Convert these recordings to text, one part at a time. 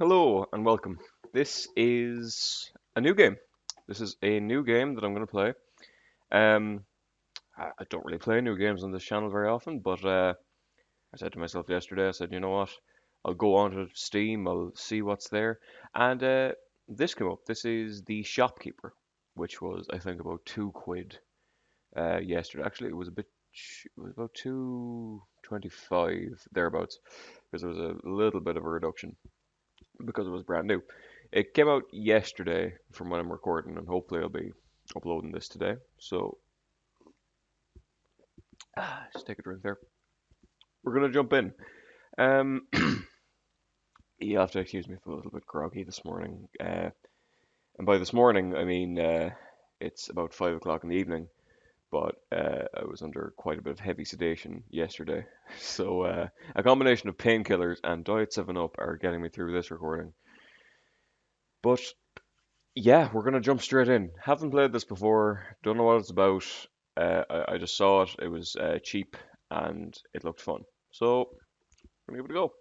Hello and welcome. This is a new game. This is a new game that I'm going to play. Um, I don't really play new games on this channel very often, but I said to myself yesterday, I said, you know what? I'll go onto Steam, I'll see what's there, and this came up. This is the Shopkeeper, which was I think about £2 yesterday. Actually, it was it was about 2.25 thereabouts, because there was a little bit of a reduction because it was brand new. It came out yesterday from when I'm recording, and hopefully I'll be uploading this today. So, just take a drink there. We're gonna jump in. Um, you have to excuse me if I'm a little bit groggy this morning. And by this morning, I mean it's about 5 o'clock in the evening. But I was under quite a bit of heavy sedation yesterday, so a combination of painkillers and Diet 7 Up are getting me through this recording. But yeah, we're gonna jump straight in. Haven't played this before. Don't know what it's about. I just saw it. It was cheap and it looked fun. So I'm gonna give it a go.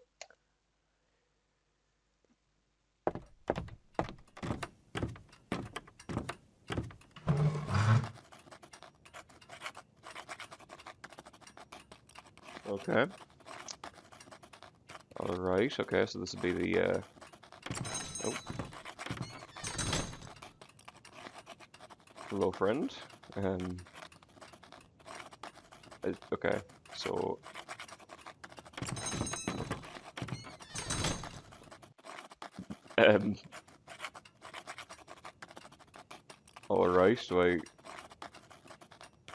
Okay. All right. Okay. So this would be the. Oh, hello, friend. Okay. So. Um. All right. Do I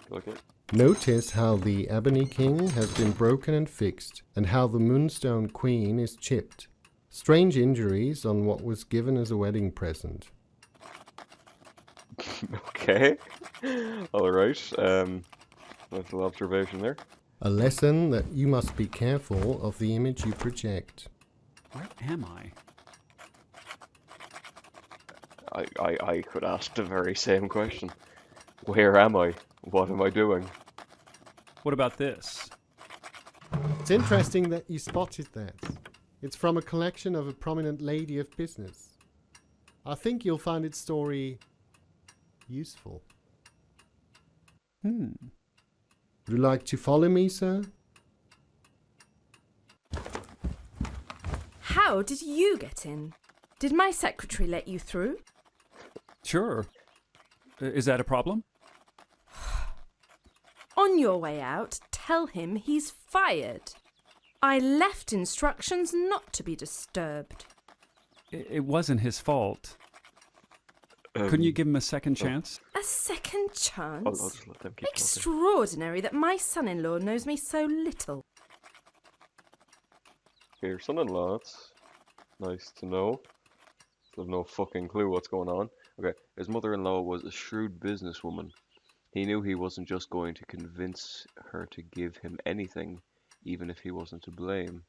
click it? Notice how the Ebony King has been broken and fixed, and how the Moonstone Queen is chipped. Strange injuries on what was given as a wedding present. Okay. All right. Little observation there. A lesson that you must be careful of the image you project. Where am I? I could ask the very same question. Where am I? What am I doing? What about this? It's interesting that you spotted that. It's from a collection of a prominent lady of business. I think you'll find its story useful. Would you like to follow me, sir? How did you get in? Did my secretary let you through? Sure. Is that a problem? On your way out, tell him he's fired. I left instructions not to be disturbed. It wasn't his fault. Couldn't you give him a second chance? A second chance? I'll just let them keep talking. Extraordinary that my son-in-law knows me so little. Okay, your son-in-law, that's nice to know. I've no fucking clue what's going on. Okay, his mother-in-law was a shrewd businesswoman. He knew he wasn't just going to convince her to give him anything, even if he wasn't to blame.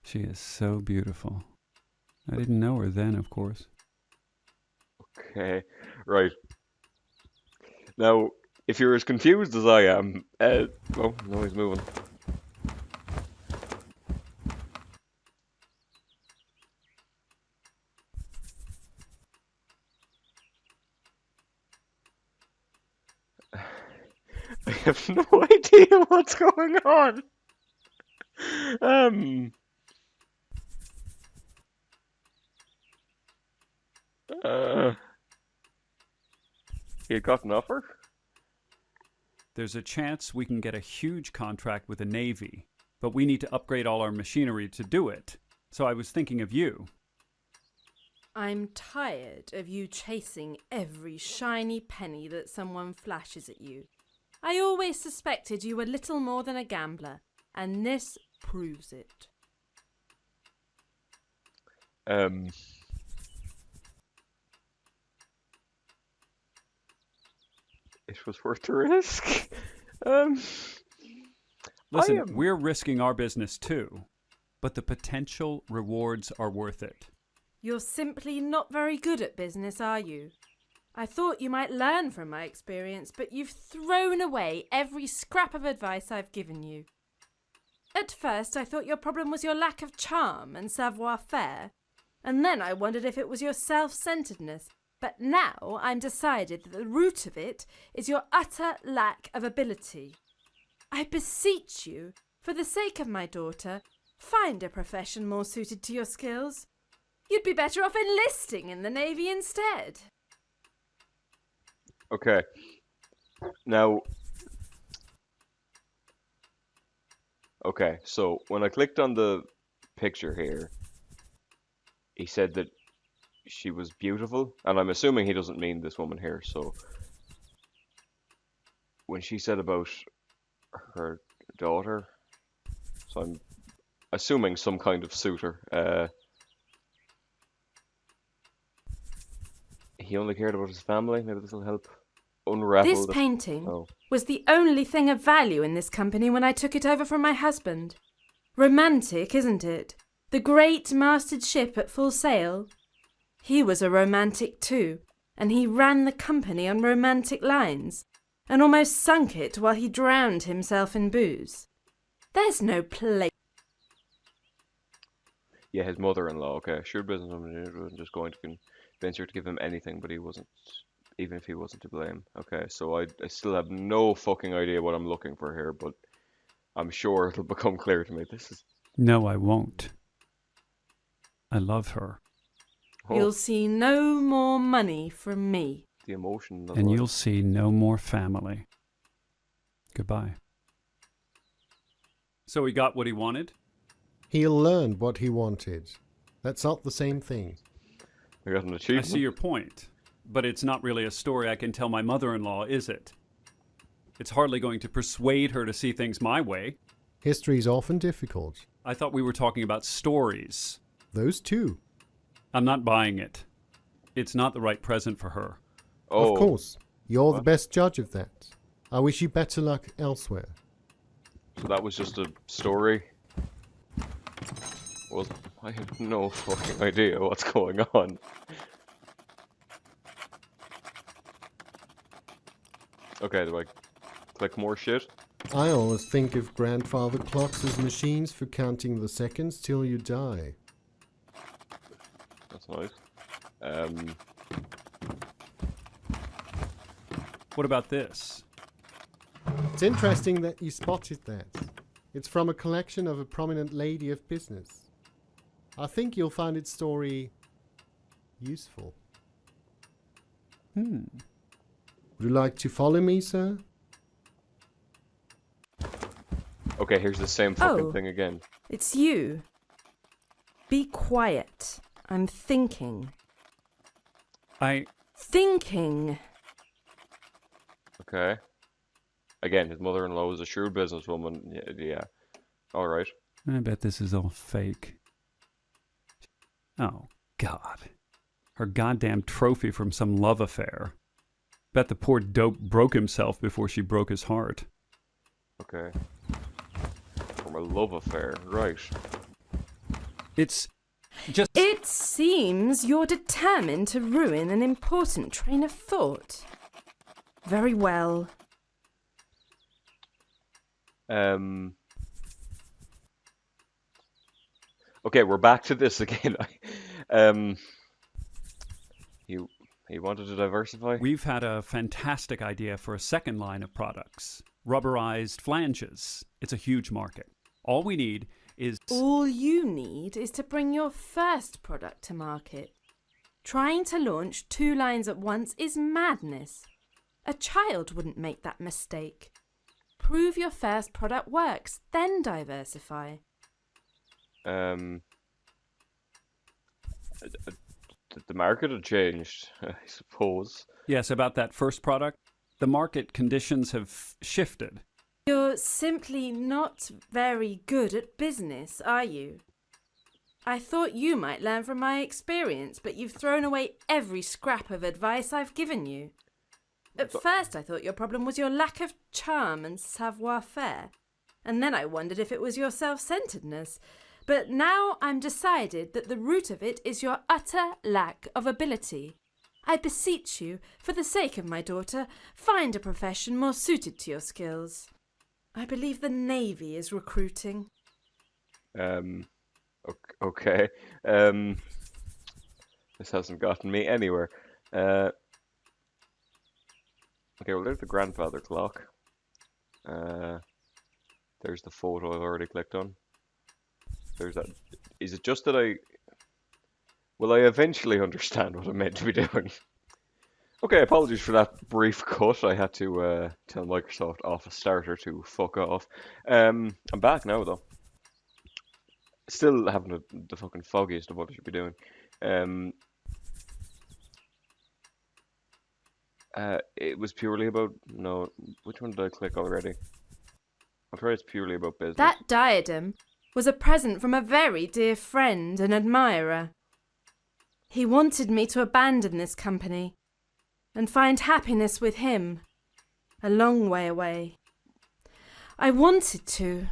She is so beautiful. I didn't know her then, of course. Okay, right. Now, if you're as confused as I am, oh, no, he's moving. I have no idea what's going on. You got an offer? There's a chance we can get a huge contract with the Navy, but we need to upgrade all our machinery to do it. So I was thinking of you. I'm tired of you chasing every shiny penny that someone flashes at you. I always suspected you were little more than a gambler, and this proves it. It was worth the risk. Listen, we're risking our business too, but the potential rewards are worth it. You're simply not very good at business, are you? I thought you might learn from my experience, but you've thrown away every scrap of advice I've given you. At first, I thought your problem was your lack of charm and savoir-faire, and then I wondered if it was your self-centeredness. But now I'm decided that the root of it is your utter lack of ability. I beseech you, for the sake of my daughter, find a profession more suited to your skills. You'd be better off enlisting in the Navy instead. Okay. Now, okay, so when I clicked on the picture here, he said that she was beautiful, and I'm assuming he doesn't mean this woman here, so when she said about her daughter, so I'm assuming some kind of suitor, he only cared about his family. Maybe this will help unravel This painting Oh. was the only thing of value in this company when I took it over from my husband. Romantic, isn't it? The great masted ship at full sail. He was a romantic too, and he ran the company on romantic lines, and almost sunk it while he drowned himself in booze. There's no place. Yeah, his mother-in-law. Okay, shrewd businesswoman wasn't just going to convince her to give him anything, but he wasn't, even if he wasn't to blame. Okay, so I still have no fucking idea what I'm looking for here, but I'm sure it'll become clear to me. This is No, I won't. I love her. You'll see no more money from me. the emotion. And you'll see no more family. Goodbye. So he got what he wanted? He learned what he wanted. That's not the same thing. I got an I achievement. see your point. But it's not really a story I can tell my mother-in-law, is it? It's hardly going to persuade her to see things my way. History is often difficult. I thought we were talking about stories. Those too. I'm not buying it. It's not the right present for her. Oh, Of course. You're the What? best judge of that. I wish you better luck elsewhere. so that was just a story. Well, I have no fucking idea what's going on. Okay, do I click more shit? I always think of grandfather clocks as machines for counting the seconds till you die. That's nice. What about this? It's interesting that you spotted that. It's from a collection of a prominent lady of business. I think you'll find its story useful. Would you like to follow me, sir? Okay, here's the same fucking Oh. thing again. It's you. Be quiet. I'm thinking. Thinking. Okay. Again, his mother-in-law was a shrewd businesswoman. Yeah. All right. I bet this is all fake. Oh, God. Her goddamn trophy from some love affair. Bet the poor dope broke himself before she broke his heart. Okay. From a love affair, right? It's just... It seems you're determined to ruin an important train of thought. Very well. Okay, we're back to this again. He wanted to diversify. We've had a fantastic idea for a second line of products. Rubberized flanges. It's a huge market. All we need is... All you need is to bring your first product to market. Trying to launch 2 lines at once is madness. A child wouldn't make that mistake. Prove your first product works, then diversify. The market had changed, I suppose. Yes, about that first product. The market conditions have shifted. You're simply not very good at business, are you? I thought you might learn from my experience, but you've thrown away every scrap of advice I've given you. At first I thought your problem was your lack of charm and savoir-faire, and then I wondered if it was your self-centeredness. But now I'm decided that the root of it is your utter lack of ability. I beseech you, for the sake of my daughter, find a profession more suited to your skills. I believe the Navy is recruiting. Um, okay. Um, this hasn't gotten me anywhere. Okay, well, there's the grandfather clock. There's the photo I've already clicked on. There's that. Is it just that will I eventually understand what I'm meant to be doing? Okay, apologies for that brief cut. I had to tell Microsoft Office Starter to fuck off. I'm back now though. Still having the fucking foggiest of what I should be doing. It was purely about no. Which one did I click already? I'll try it's purely about business. That diadem was a present from a very dear friend and admirer. He wanted me to abandon this company and find happiness with him, a long way away. I wanted to,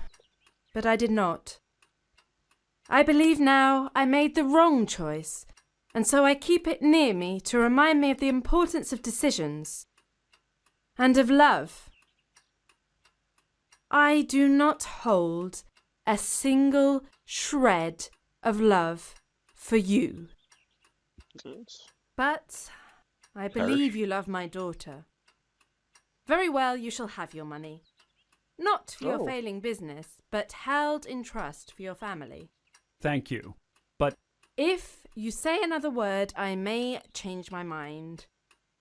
but I did not. I believe now I made the wrong choice, and so I keep it near me to remind me of the importance of decisions and of love. I do not hold a single shred of love for you. But I believe you love my daughter. Very well, you shall have your money. Not for your failing business, but held in trust for your family. Thank you. But If you say another word, I may change my mind.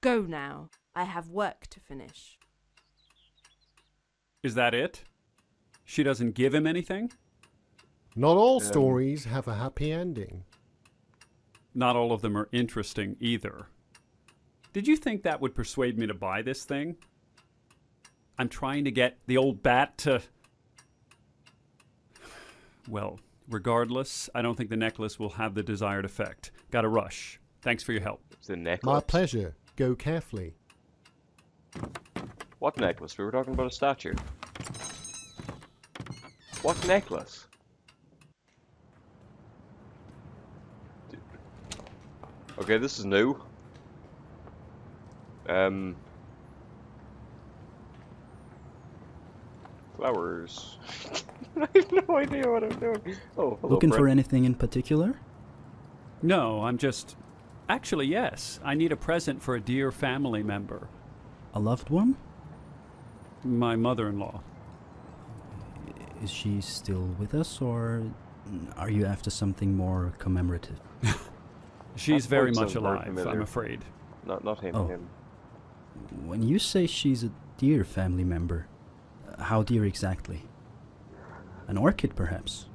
Go now. I have work to finish. is that it? She doesn't give him anything? Not all stories have a happy ending. Not all of them are interesting either. Did you think that would persuade me to buy this thing? I'm trying to get the old bat to... Well, regardless, I don't think the necklace will have the desired effect. Gotta rush. Thanks for your help. It's the necklace. My pleasure. Go carefully. What necklace? We were talking about a statue. What necklace? Okay, this is new. Flowers. I have no idea what I'm doing. Oh, hello, Looking for friend. anything in particular? No, I'm just... Actually, yes. I need a present for a dear family member. A loved one? My mother-in-law. Is she still with us, or are you after something more commemorative? She's That very voice much sounds very alive, familiar. I'm afraid. Not him, Oh. him. When you say she's a dear family member, how dear exactly? An orchid, perhaps?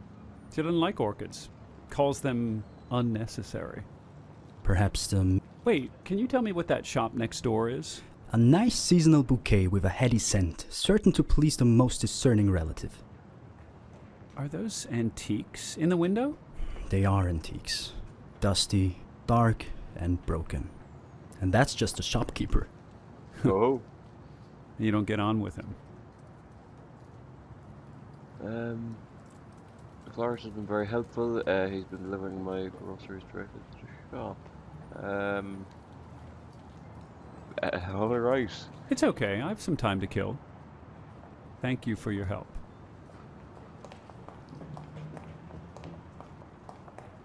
She doesn't like orchids. Calls them unnecessary. Perhaps Wait, can you tell me what that shop next door is? a nice seasonal bouquet with a heady scent, certain to please the most discerning relative. Are those antiques in the window? They are antiques. Dusty, dark, and broken. And that's just a shopkeeper. Oh. You don't get on with him. The florist has been very helpful. He's been delivering my groceries directly to the shop. All right. It's okay, I have some time to kill. Thank you for your help.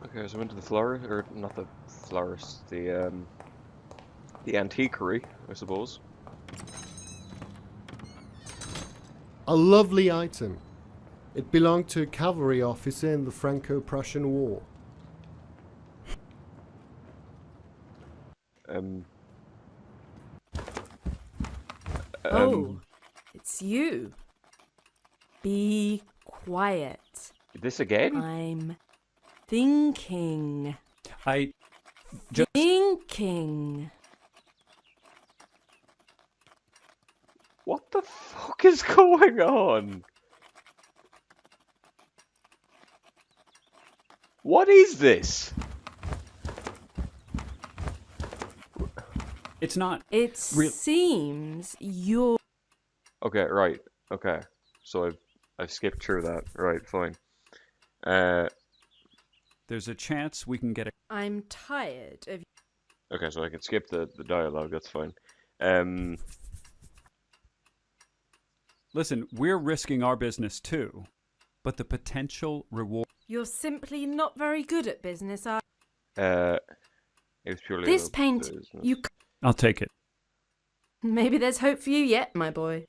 Okay, so I went to the florist, or not the florist, the antiquary, I suppose. A lovely item. It belonged to a cavalry officer in the Franco-Prussian War. Oh, it's you. Be quiet. This again? I'm thinking. I just... Thinking. What the fuck is going on? What is this? It's not... It Real- seems you're... Okay, right. Okay. So I've skipped through that. Right, fine. There's a chance we can get a... I'm tired of... Okay, so I can skip the dialogue, that's fine. Listen, we're risking our business too, but the potential reward... You're simply not very good at business, are It was purely This about paint, business. you... I'll take it. Maybe there's hope for you yet, my boy.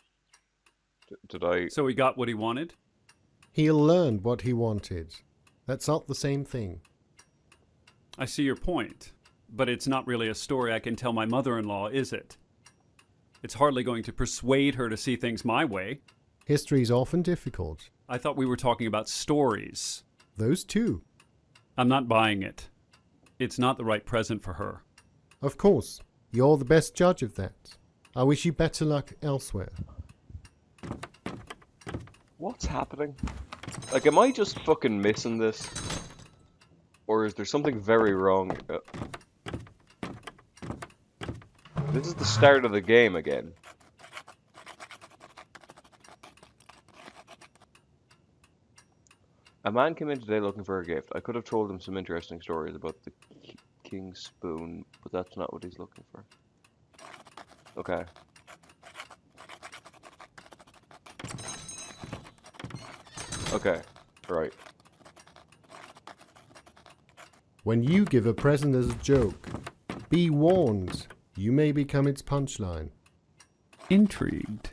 Did I? So he got what he wanted? He'll learn what he wanted. That's not the same thing. I see your point. But it's not really a story I can tell my mother-in-law, is it? It's hardly going to persuade her to see things my way. History's often difficult. I thought we were talking about stories. Those too. I'm not buying it. It's not the right present for her. Of course. You're the best judge of that. I wish you better luck elsewhere. What's happening? Like, am I just fucking missing this? Or is there something very wrong? This is the start of the game again. A man came in today looking for a gift. I could have told him some interesting stories about the king's spoon, but that's not what he's looking for. Okay. Okay, right. When you give a present as a joke, be warned, you may become its punchline. Intrigued.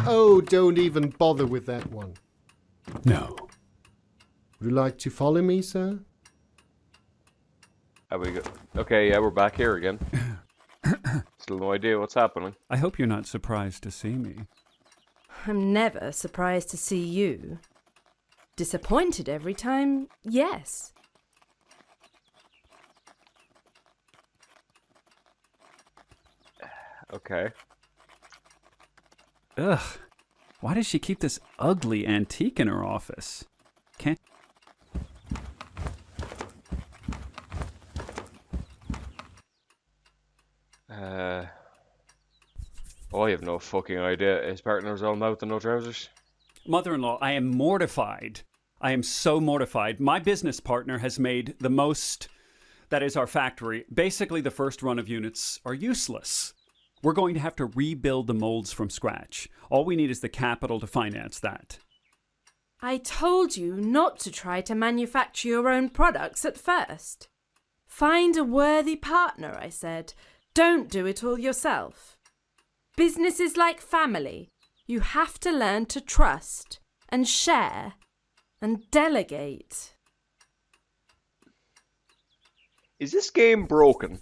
Oh, don't even bother with that one. No. Would you like to follow me, sir? How we go? Okay, yeah, we're back here again. Still no idea what's happening. I hope you're not surprised to see me. I'm never surprised to see you. Disappointed every time, yes. Okay. Ugh. Why does she keep this ugly antique in her office? Can't... Oh, I have no fucking idea. His partner's all mouth and no trousers. Mother-in-law, I am mortified. I am so mortified. My business partner has made the most, that is our factory. Basically, the first run of units are useless. We're going to have to rebuild the molds from scratch. All we need is the capital to finance that. I told you not to try to manufacture your own products at first. Find a worthy partner, I said. Don't do it all yourself. Business is like family. You have to learn to trust and share and delegate. Is this game broken?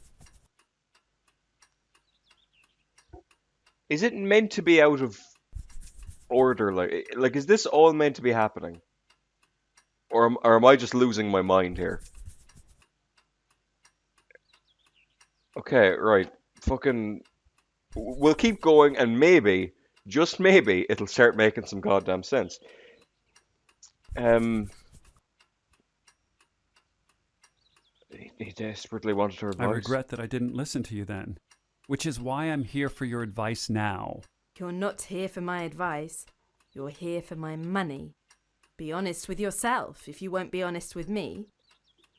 Is it meant to be out of order? Like is this all meant to be happening? Or am I just losing my mind here? Okay, right. Fucking... We'll keep going and maybe, just maybe, it'll start making some goddamn sense. He desperately wanted her advice. I regret that I didn't listen to you then, which is why I'm here for your advice now. You're not here for my advice. You're here for my money. Be honest with yourself if you won't be honest with me.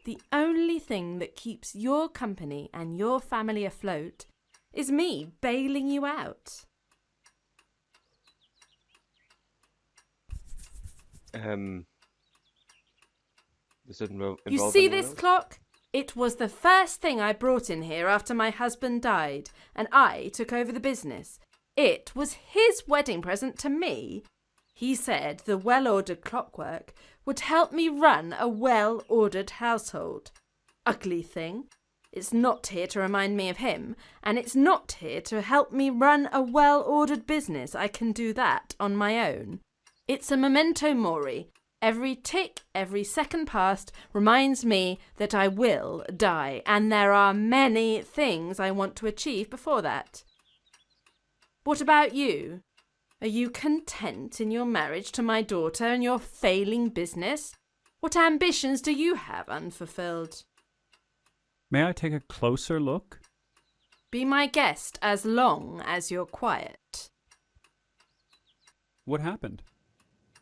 The only thing that keeps your company and your family afloat is me bailing you out. Does it involve You see anyone this else? clock? It was the first thing I brought in here after my husband died, and I took over the business. It was his wedding present to me. He said the well-ordered clockwork would help me run a well-ordered household. Ugly thing. It's not here to remind me of him, and it's not here to help me run a well-ordered business. I can do that on my own. It's a memento mori. Every tick, every second past reminds me that I will die, and there are many things I want to achieve before that. What about you? Are you content in your marriage to my daughter and your failing business? What ambitions do you have unfulfilled? May I take a closer look? Be my guest as long as you're quiet. What happened?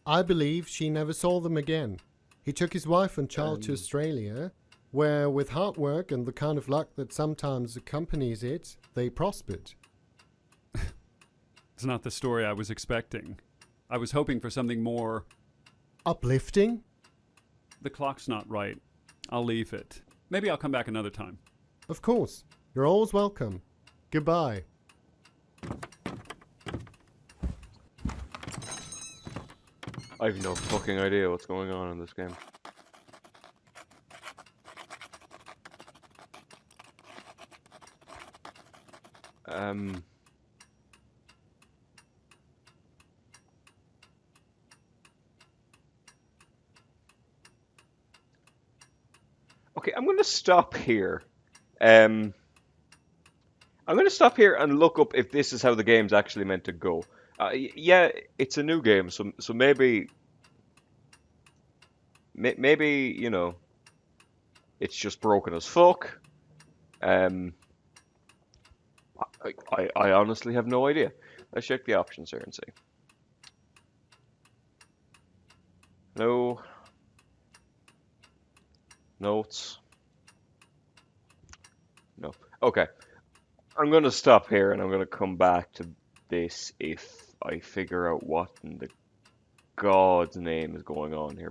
I believe she never saw them again. He took his wife and child to Australia, where with hard work and the kind of luck that sometimes accompanies it, they prospered. It's not the story I was expecting. I was hoping for something more. Uplifting? The clock's not right. I'll leave it. Maybe I'll come back another time. Of course. You're always welcome. Goodbye. I have no fucking idea what's going on in this game. Okay, I'm going to stop here. I'm going to stop here and look up if this is how the game's actually meant to go. Yeah, it's a new game, so maybe you know, it's just broken as fuck. I honestly have no idea. Let's check the options here and see. No. Notes. No. Okay. I'm going to stop here and I'm going to come back to this if I figure out what in the God's name is going on here.